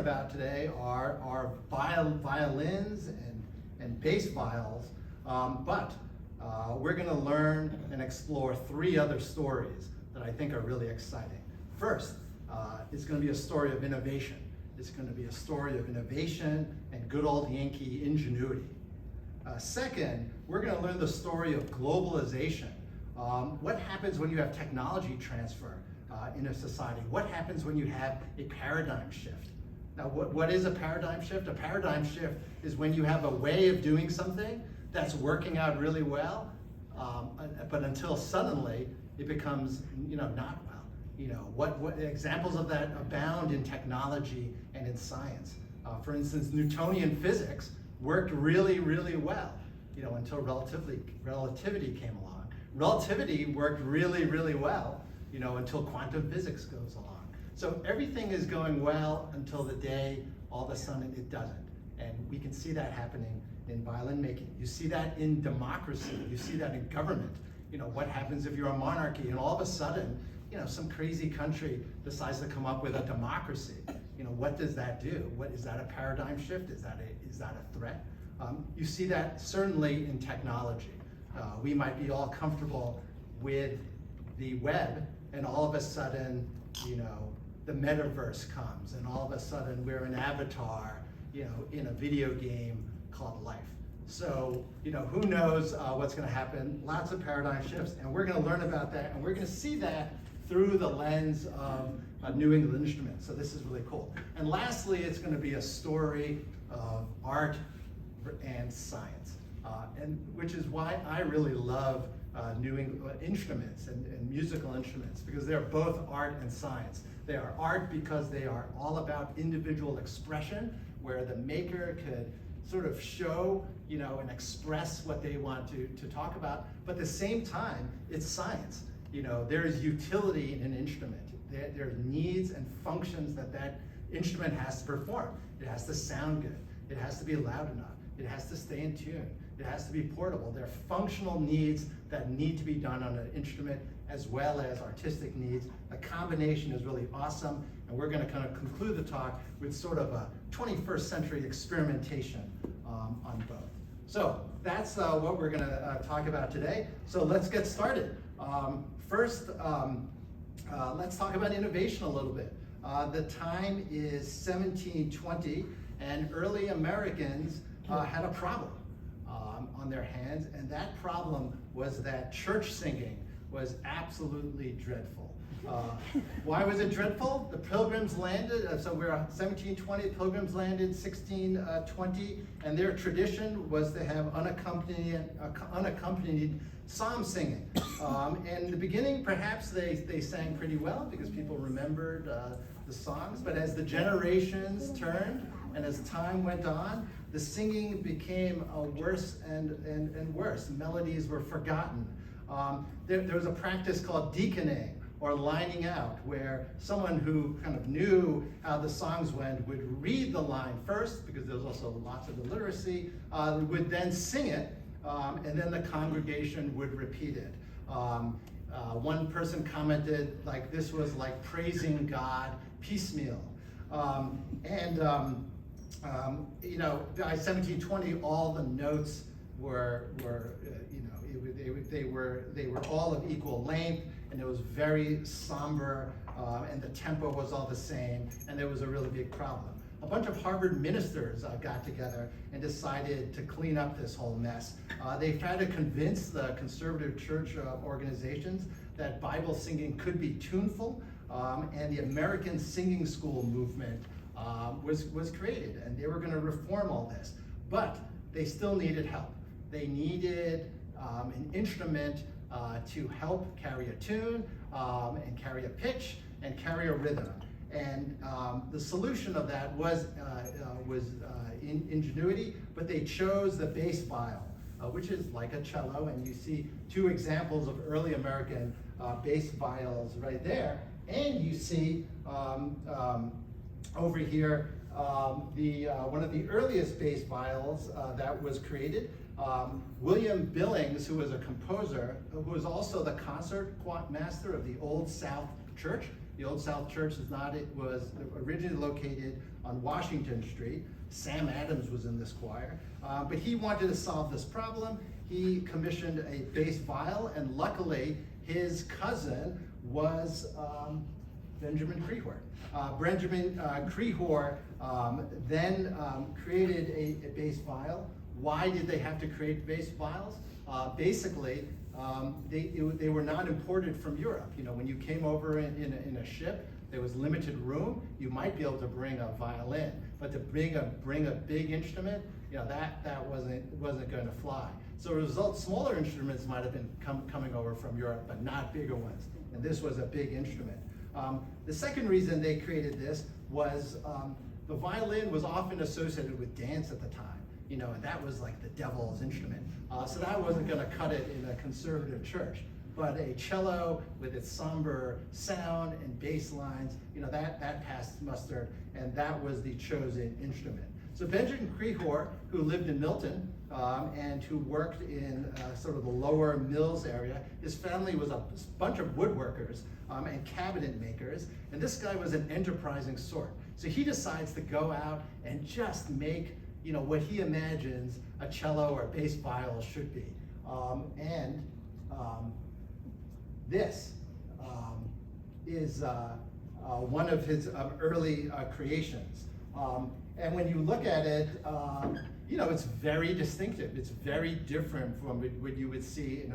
about today are violins and bass viols, but we're going to learn and explore three other stories that I think are really exciting. First, it's going to be a story of innovation. It's going to be a story of innovation and good old Yankee ingenuity. Second, we're going to learn the story of globalization. What happens when you have technology transfer in a society? What happens when you have a paradigm shift? Now, what is a paradigm shift? A paradigm shift is when you have a way of doing something that's working out really well, but until suddenly it becomes, not well. What examples of that abound in technology and in science. For instance, Newtonian physics worked really, really well, until relativity came along. Relativity worked really, really well, until quantum physics goes along. So everything is going well until the day all of a sudden it doesn't. And we can see that happening in violin making. You see that in democracy. You see that in government. What happens if you're a monarchy and all of a sudden, some crazy country decides to come up with a democracy? What does that do? Is that a paradigm shift? Is that a threat? You see that certainly in technology. We might be all comfortable with the web, and all of a sudden, the metaverse comes, and all of a sudden we're an avatar, in a video game called life. So, who knows what's going to happen? Lots of paradigm shifts, and we're going to learn about that, and we're going to see that through the lens of New England Instruments. So this is really cool. And lastly, it's going to be a story of art and science, and which is why I really love New England instruments and musical instruments, because they're both art and science. They are art because they are all about individual expression, where the maker could sort of show, and express what they want to talk about. But at the same time, it's science. There is utility in an instrument. There are needs and functions that instrument has to perform. It has to sound good. It has to be loud enough. It has to stay in tune. It has to be portable. There are functional needs that need to be done on an instrument, as well as artistic needs. The combination is really awesome, and we're going to kind of conclude the talk with sort of a 21st century experimentation on both. So that's what we're going to talk about today. So let's get started. First, let's talk about innovation a little bit. The time is 1720, and early Americans had a problem on their hands, and that problem was that church singing was absolutely dreadful. Why was it dreadful? The Pilgrims landed, so we're 1720, Pilgrims landed 1620, and their tradition was to have unaccompanied psalm singing. And in the beginning, perhaps they sang pretty well because people remembered the songs, but as the generations turned and as time went on, the singing became worse and worse. Melodies were forgotten. There was a practice called deaconing, or lining out, where someone who kind of knew how the songs went would read the line first, because there's also lots of illiteracy, would then sing it, and then the congregation would repeat it. One person commented, like, this was like praising God piecemeal. By 1720, all the notes were they were all of equal length, and it was very somber, and the tempo was all the same, and there was a really big problem. A bunch of Harvard ministers got together and decided to clean up this whole mess. They tried to convince the conservative church organizations that Bible singing could be tuneful, and the American Singing School movement was created, and they were going to reform all this. But they still needed help. They needed an instrument to help carry a tune, and carry a pitch, and carry a rhythm. And the solution of that was ingenuity, but they chose the bass viol, which is like a cello, and you see two examples of early American bass viols right there. And you see over here one of the earliest bass viols that was created. William Billings, who was a composer, who was also the concert master of the Old South Church, The Old South Church was originally located on Washington Street. Sam Adams was in this choir, but he wanted to solve this problem. He commissioned a bass viol, and luckily his cousin was Benjamin Krieger. Benjamin Krieger then created a bass viol. Why did they have to create bass viols? Basically, they were not imported from Europe. You know, when you came over in a ship, there was limited room. You might be able to bring a violin, but to bring a big instrument, you know, that wasn't going to fly. So as a result, smaller instruments might have been coming over from Europe, but not bigger ones. And this was a big instrument. The second reason they created this was the violin was often associated with dance at the time. You know, and that was like the devil's instrument. So that wasn't going to cut it in a conservative church. But a cello with its somber sound and bass lines, you know, that passed muster, and that was the chosen instrument. So Benjamin Krieger, who lived in Milton and who worked in sort of the lower Mills area, his family was a bunch of woodworkers and cabinet makers, and this guy was an enterprising sort. So he decides to go out and just make, you know, what he imagines a cello or a bass viol should be. This is one of his early creations. And when you look at it, you know, it's very distinctive. It's very different from what you would see in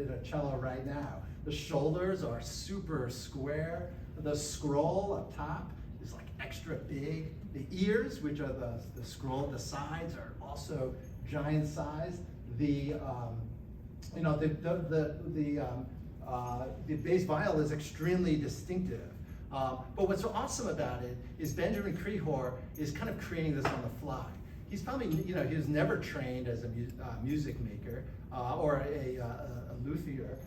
a cello right now. The shoulders are super square. The scroll up top is like extra big. The ears, which are the scroll, the sides are also giant size. The bass viol is extremely distinctive. But what's so awesome about it is Benjamin Krieger is kind of creating this on the fly. He's probably, you know, he was never trained as a music maker or a luthier.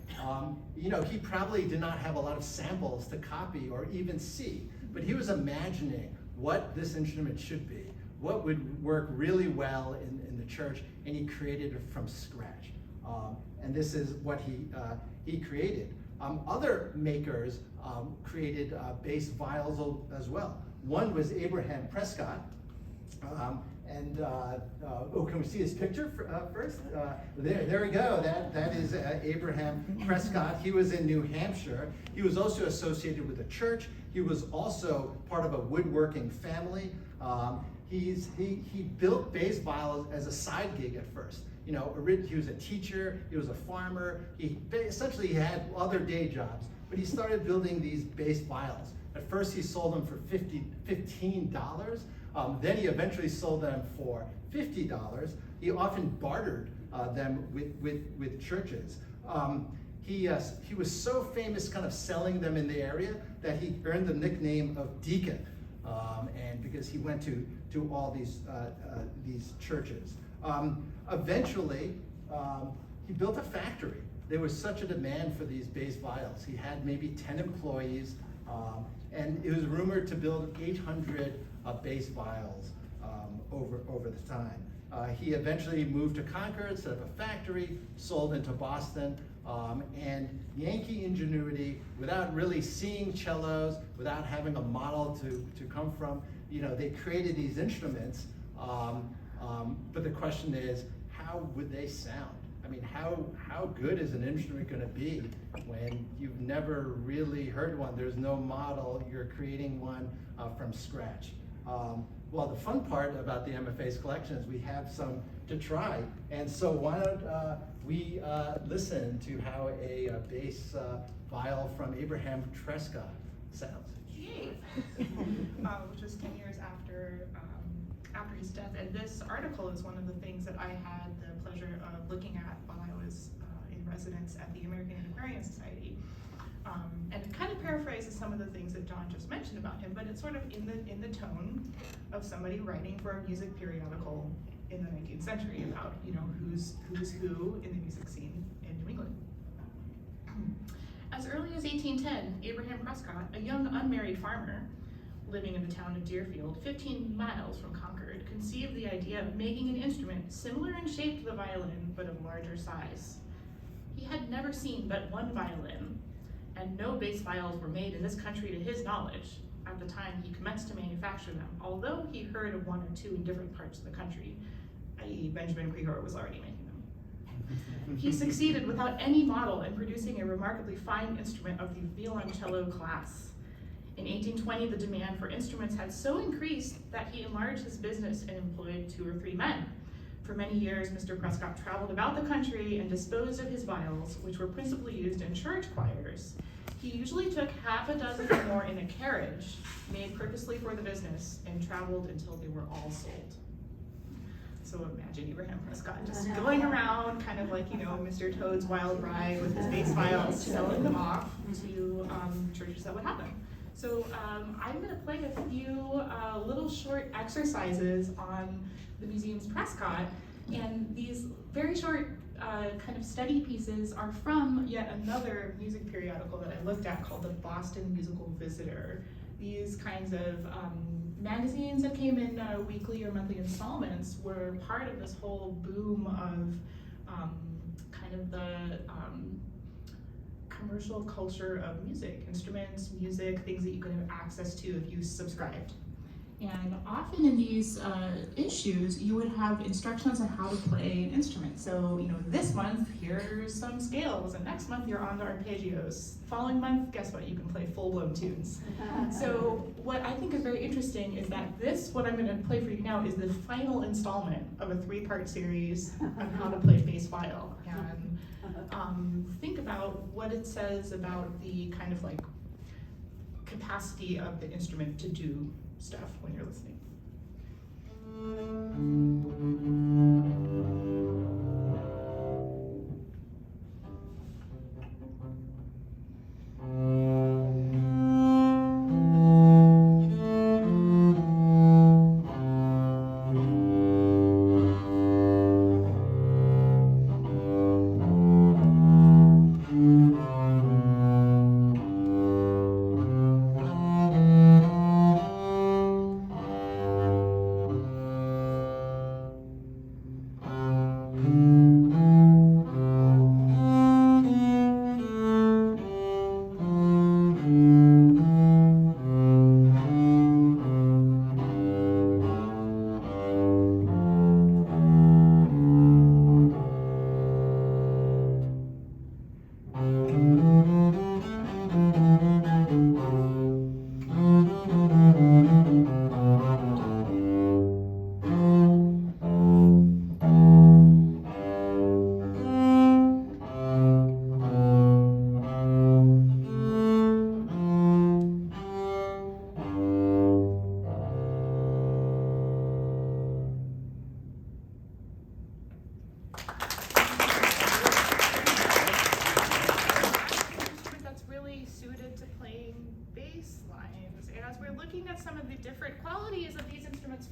You know, he probably did not have a lot of samples to copy or even see, but he was imagining what this instrument should be, what would work really well in the church, and he created it from scratch. And this is what he created. Other makers created bass viols as well. One was Abraham Prescott. Can we see his picture first? There we go. That is Abraham Prescott. He was in New Hampshire. He was also associated with a church. He was also part of a woodworking family. He built bass viols as a side gig at first. You know, he was a teacher, he was a farmer, he essentially had other day jobs, but he started building these bass viols. At first he sold them for $15, then he eventually sold them for $50. He often bartered them with churches. He was so famous kind of selling them in the area that he earned the nickname of Deacon, and because he went to all these churches. Eventually, he built a factory. There was such a demand for these bass viols. He had maybe 10 employees, and it was rumored to build 800 bass viols over the time. He eventually moved to Concord, set up a factory, sold into Boston, and Yankee ingenuity, without really seeing cellos, without having a model to come from, you know, they created these instruments. But the question is, how would they sound? I mean, how good is an instrument going to be when you've never really heard one? There's no model. You're creating one from scratch. Well, the fun part about the MFA's collection is we have some to try. And so why don't we listen to how a bass viol from Abraham Prescott sounds. Yay! Which was 10 years after his death. And this article is one of the things that I had the pleasure of looking at while I was in residence at the American Antiquarian Society. And it kind of paraphrases some of the things that John just mentioned about him, but it's sort of in the tone of somebody writing for a music periodical in the 19th century about, you know, who's who in the music scene in New England. As early as 1810, Abraham Prescott, a young unmarried farmer living in the town of Deerfield, 15 miles from Concord, conceived the idea of making an instrument similar in shape to the violin, but of larger size. He had never seen but one violin, and no bass viols were made in this country to his knowledge at the time he commenced to manufacture them, although he heard of one or two in different parts of the country, i.e. Benjamin Krieger was already making them. He succeeded without any model in producing a remarkably fine instrument of the violoncello class. In 1820, the demand for instruments had so increased that he enlarged his business and employed 2 or 3 men. For many years, Mr. Prescott traveled about the country and disposed of his viols, which were principally used in church choirs. He usually took half a dozen or more in a carriage made purposely for the business and traveled until they were all sold. So imagine Abraham Prescott just going around, kind of like, Mr. Toad's Wild Ride with his bass viols, selling them off to churches that would have them. So I'm going to play a few little short exercises on the museum's Prescott, and these very short kind of study pieces are from yet another music periodical that I looked at called the Boston Musical Visitor. These kinds of magazines that came in weekly or monthly installments were part of this whole boom of kind of the commercial culture of music, instruments, music, things that you could have access to if you subscribed. And often in these issues, you would have instructions on how to play an instrument. So, this month, here's some scales, and next month you're on to arpeggios. Following month, guess what? You can play full-blown tunes. So what I think is very interesting is that what I'm going to play for you now is the final installment of a 3-part series on how to play bass viol. And think about what it says about the kind of like capacity of the instrument to do stuff when you're listening.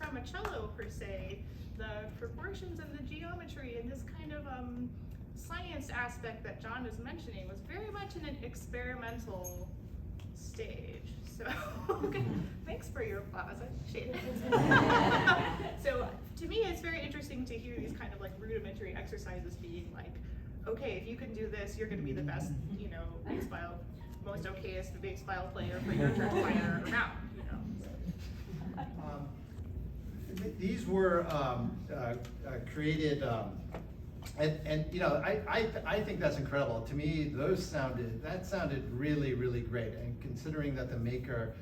From a cello per se, the proportions and the geometry and this kind of science aspect that John was mentioning was very much in an experimental stage. So thanks for your applause, I appreciate it. So to me it's very interesting to hear these kind of like rudimentary exercises being like, okay, if you can do this, you're going to be the best, bass viol, most okayest bass viol player for your church choir around, These were created, I think that's incredible. To me, that sounded really, really great. And considering that the maker,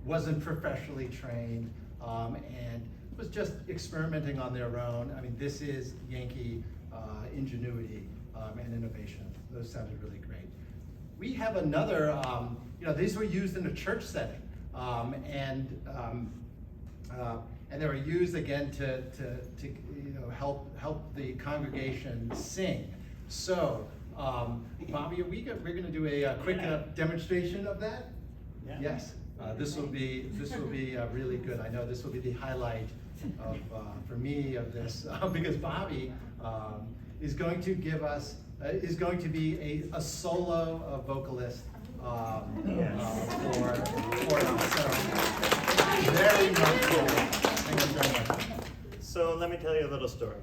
wasn't professionally trained and was just experimenting on their own. I mean, this is Yankee ingenuity and innovation. Those sounded really great. We have another, these were used in a church setting, and they were used again to help the congregation sing. So, Bobby, we're going to do a quick demonstration of that. Yeah. Yes, this will be really good. I know this will be the highlight of for me of this because Bobby is going to give us be a solo vocalist for us. So very much cool. Thank you very much. So let me tell you a little story.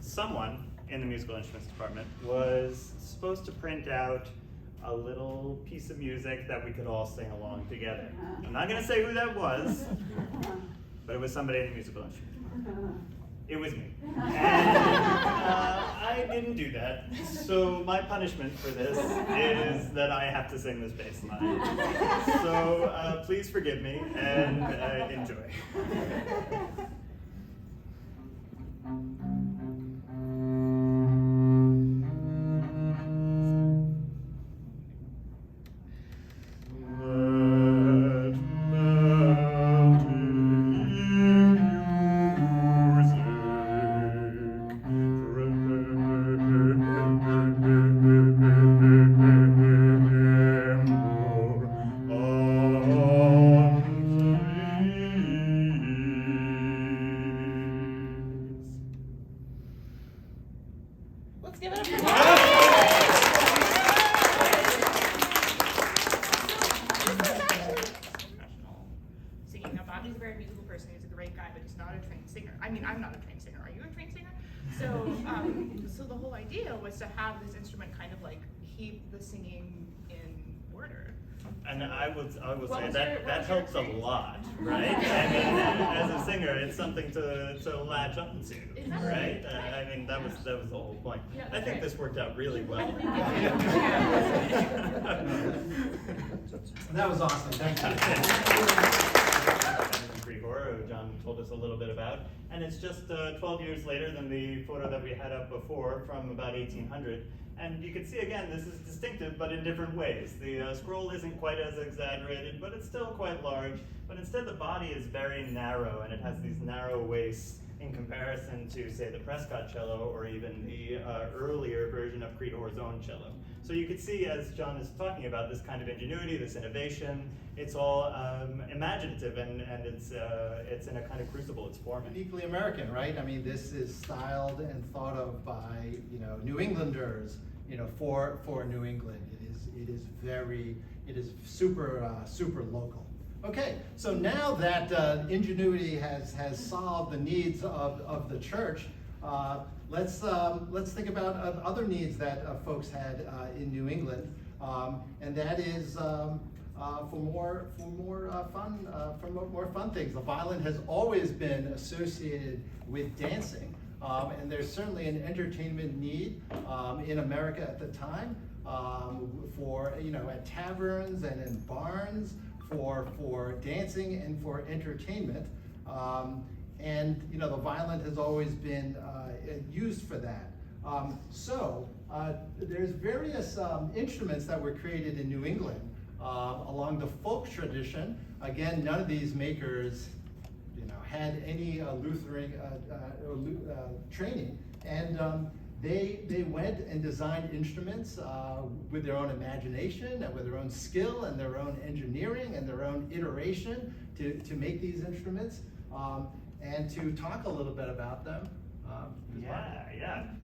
Someone in the musical instruments department was supposed to print out a little piece of music that we could all sing along together. I'm not going to say who that was, but it was somebody in the musical instruments. It was me. And I didn't do that. So my punishment for this is that I have to sing this bass line. So please forgive me and enjoy. Let's give it up for professional singing. Now, Bobby's a very musical person. He's a great guy, but he's not a trained singer. I mean, I'm not a trained singer. Are you a trained singer? So, so the whole idea was to have this instrument kind of like keep the singing in order. And I will say was that helps a lot, right? I mean, as a singer, it's something to latch on to, Exactly. right? I mean, that was the whole point. Yeah, I think right. this worked out really well. That was awesome, thank you. Krieger, who John told us a little bit about, and it's just 12 years later than the photo that we had up before from about 1800. And you can see again, this is distinctive, but in different ways. The scroll isn't quite as exaggerated, but it's still quite large. But instead, the body is very narrow, and it has these narrow waists in comparison to, say, the Prescott cello, or even the earlier version of Krieger's own cello. So you can see, as John is talking about, this kind of ingenuity, this innovation. It's all imaginative, and it's in a kind of crucible it's forming. Uniquely American, right? I mean, this is styled and thought of by, New Englanders, for New England. It is super local. Okay, so now that ingenuity has solved the needs of the church, let's think about other needs that folks had in New England, and that is for more fun things. The violin has always been associated with dancing, and there's certainly an entertainment need in America at the time for at taverns and in barns for dancing and for entertainment. And the violin has always been used for that. So there's various instruments that were created in New England along the folk tradition. Again, none of these makers had any Lutheran training, and they went and designed instruments with their own imagination and with their own skill and their own engineering and their own iteration to make these instruments. And to talk a little bit about them. Yeah.